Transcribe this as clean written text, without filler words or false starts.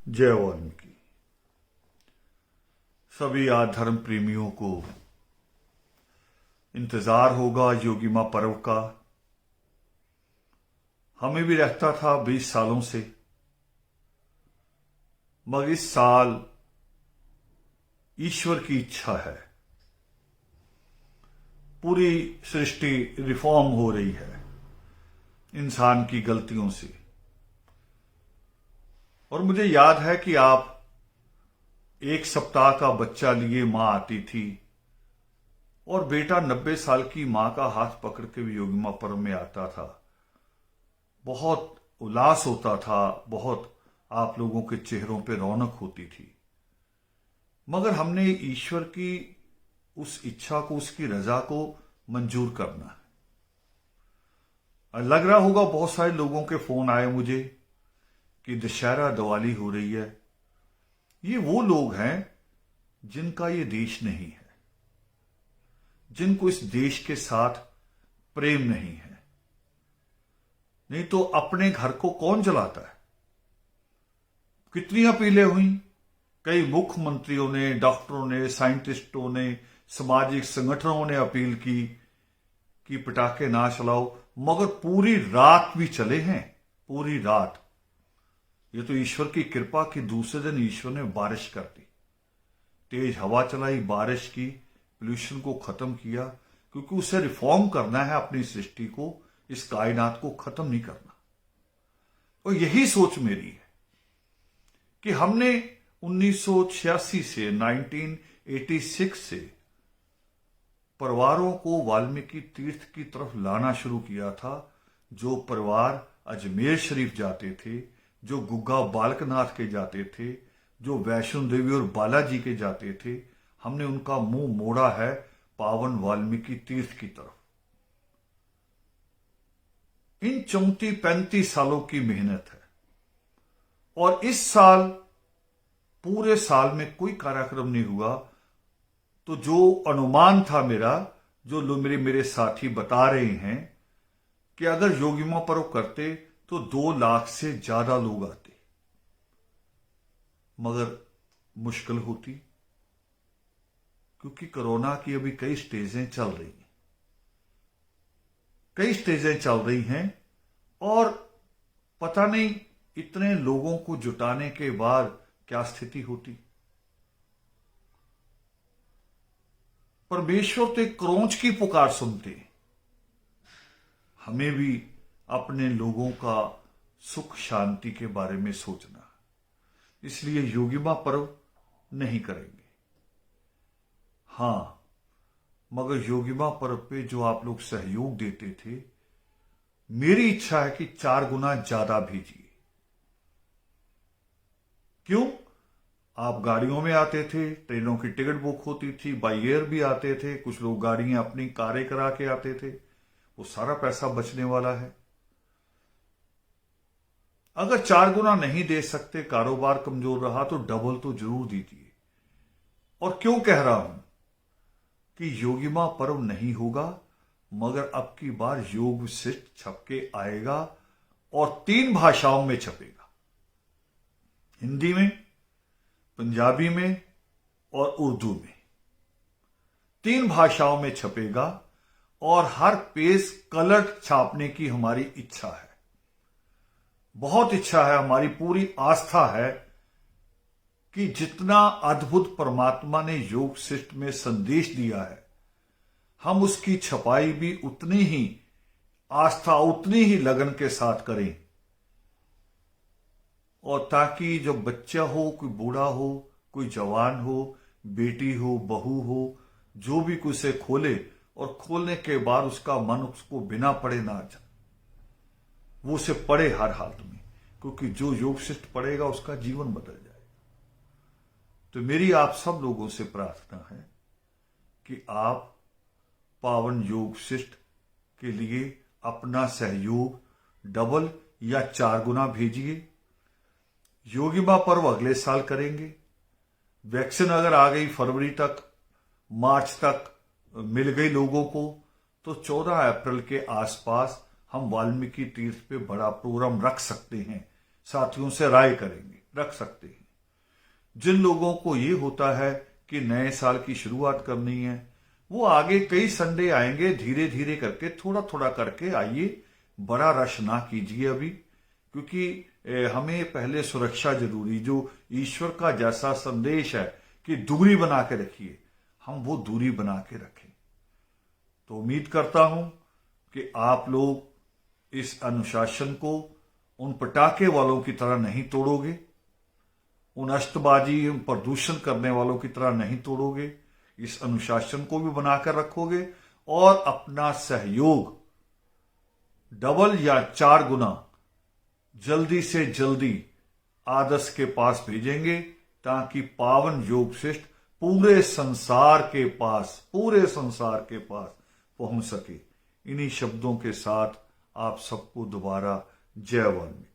जय वाल्मीकि। सभी आज धर्म प्रेमियों को इंतजार होगा योगी मां पर्व का। हमें भी रहता था 20 सालों से, मगर इस साल ईश्वर की इच्छा है, पूरी सृष्टि रिफॉर्म हो रही है इंसान की गलतियों से। और मुझे याद है कि आप 1 सप्ताह का बच्चा लिए मां आती थी और बेटा 90 साल की मां का हाथ पकड़ के भी योगी मां पर्व में आता था। बहुत उल्लास होता था, बहुत आप लोगों के चेहरों पे रौनक होती थी। मगर हमने ईश्वर की उस इच्छा को, उसकी रजा को मंजूर करना है। लग रहा होगा बहुत सारे लोगों के फोन आए मुझे कि दशहरा दिवाली हो रही है। ये वो लोग हैं जिनका ये देश नहीं है, जिनको इस देश के साथ प्रेम नहीं है। नहीं तो अपने घर को कौन जलाता है। कितनी अपीलें हुई, कई मुख्यमंत्रियों ने, डॉक्टरों ने, साइंटिस्टों ने, सामाजिक संगठनों ने अपील की कि पटाखे ना चलाओ, मगर पूरी रात भी चले हैं, पूरी रात। ये तो ईश्वर की कृपा कि दूसरे दिन ईश्वर ने बारिश कर दी, तेज हवा चलाई, बारिश की, पोल्यूशन को खत्म किया, क्योंकि उसे रिफॉर्म करना है अपनी सृष्टि को, इस कायनात को खत्म नहीं करना। और यही सोच मेरी है कि हमने 1986 से 1986 से परिवारों को वाल्मीकि तीर्थ की तरफ लाना शुरू किया था। जो परिवार अजमेर शरीफ जाते थे, जो गुग्गा बालकनाथ के जाते थे, जो वैष्णो देवी और बालाजी के जाते थे, हमने उनका मुंह मोड़ा है पावन वाल्मीकि तीर्थ की तरफ। इन 34-35 सालों की मेहनत है। और इस साल पूरे साल में कोई कार्यक्रम नहीं हुआ, तो जो अनुमान था मेरा, जो लोग मेरे साथी बता रहे हैं कि अगर योगी मां पर्व करते तो 2 लाख से ज्यादा लोग आते, मगर मुश्किल होती, क्योंकि कोरोना की अभी कई स्टेजें चल रही हैं, कई स्टेजें चल रही हैं। और पता नहीं इतने लोगों को जुटाने के बाद क्या स्थिति होती। परमेश्वर तो एक क्रोंच की पुकार सुनते हैं। हमें भी अपने लोगों का सुख शांति के बारे में सोचना, इसलिए योगी मां पर्व नहीं करेंगे। हां, मगर योगी मां पर्व पे जो आप लोग सहयोग देते थे, मेरी इच्छा है कि 4 गुना ज्यादा भेजिए। क्यों? आप गाड़ियों में आते थे, ट्रेनों की टिकट बुक होती थी, बाई एयर भी आते थे, कुछ लोग गाड़ियां अपनी कारें करा के आते थे, वो सारा पैसा बचने वाला है। अगर 4 गुना नहीं दे सकते, कारोबार कमजोर रहा, तो डबल तो जरूर दीजिए। और क्यों कह रहा हूं कि योगी मां पर्व नहीं होगा, मगर अब की बार योग वशिष्ठ छप के आएगा और 3 भाषाओं में छपेगा, हिंदी में, पंजाबी में और उर्दू में। 3 भाषाओं में छपेगा और हर पेज कलर छापने की हमारी इच्छा है, बहुत इच्छा है, हमारी पूरी आस्था है कि जितना अद्भुत परमात्मा ने योग शिष्ट में संदेश दिया है, हम उसकी छपाई भी उतनी ही आस्था, उतनी ही लगन के साथ करें। और ताकि जो बच्चा हो, कोई बूढ़ा हो, कोई जवान हो, बेटी हो, बहू हो, जो भी कोई उसे खोले और खोलने के बाद उसका मन उसको बिना पढ़े ना जाए, वो उसे पढ़े हर हालत में, क्योंकि जो योग शिष्ट पढ़ेगा उसका जीवन बदल जाएगा। तो मेरी आप सब लोगों से प्रार्थना है कि आप पावन योग शिष्ट के लिए अपना सहयोग डबल या 4 गुना भेजिए। योगी मां पर्व अगले साल करेंगे। वैक्सीन अगर आ गई फरवरी तक, मार्च तक मिल गई लोगों को, तो 14 अप्रैल के आसपास हम वाल्मीकि तीर्थ पे बड़ा प्रोग्राम रख सकते हैं। साथियों से राय करेंगे। रख सकते हैं। जिन लोगों को ये होता है कि नए साल की शुरुआत करनी है, वो आगे कई संडे आएंगे, धीरे धीरे करके थोड़ा थोड़ा करके आइए, बड़ा रश ना कीजिए अभी, क्योंकि हमें पहले सुरक्षा जरूरी, जो ईश्वर का जैसा संदेश है कि दूरी बना के रखिए, हम वो दूरी बना के रखें। तो उम्मीद करता हूं कि आप लोग इस अनुशासन को उन पटाखे वालों की तरह नहीं तोड़ोगे, उन अष्टबाजी, उन प्रदूषण करने वालों की तरह नहीं तोड़ोगे। इस अनुशासन को भी बनाकर रखोगे और अपना सहयोग डबल या 4 गुना जल्दी से जल्दी आदर्श के पास भेजेंगे, ताकि पावन योग शिष्ट पूरे संसार के पास पहुंच सके। इन्हीं शब्दों के साथ आप सबको दोबारा जय वाल्मीकि।